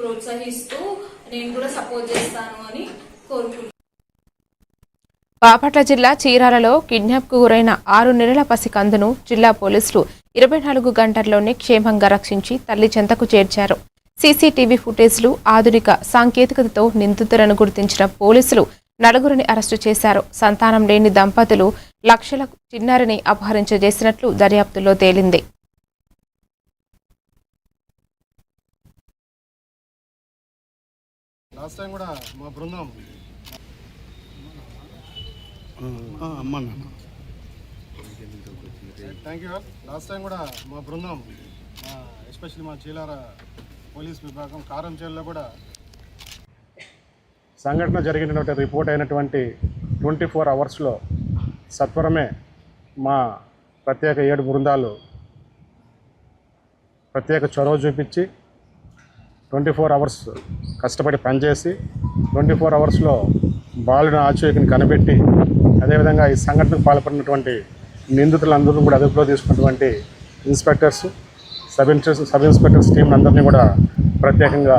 ప్రోత్సహిస్తూ నేను కూడా సపోర్ట్ చేస్తాను అని కోరుకుంటున్నాను. బాపట్ల జిల్లా చీరాలలో కిడ్నాప్కు గురైన 6 నెలల పసికందును జిల్లా పోలీసులు 24 గంటల్లోనే క్షేమంగా రక్షించి తల్లి చెంతకు చేర్చారు. సీసీటీవీ ఫుటేజ్లు, ఆధునిక సాంకేతికతతో నిందితులను గుర్తించిన పోలీసులు 4గురిని అరెస్టు చేశారు. సంతానం లేని దంపతులు లక్షల చిన్నారిని అపహరించేసినట్లు దర్యాప్తులో తేలింది. లాస్ట్ టైం కూడా మా బృందం ఎస్పెషల్లీ మా చీలార పోలీస్ విభాగం కారంచేల్లో కూడా సంఘటన జరిగినటువంటి రిపోర్ట్ అయినటువంటి 24 అవర్స్లో సత్వరమే మా ప్రత్యేక 7 బృందాలు ప్రత్యేక చొరవ చూపించి 24 అవర్స్ కష్టపడి పనిచేసి 24 అవర్స్లో బాలుని ఆచూకీని కనిపెట్టి అదేవిధంగా ఈ సంఘటనకు పాల్పడినటువంటి నిందితులందరూ కూడా అదుపులో తీసుకున్నటువంటి ఇన్స్పెక్టర్స్, సబ్ ఇన్స్పెక్టర్స్ టీం అందరినీ కూడా ప్రత్యేకంగా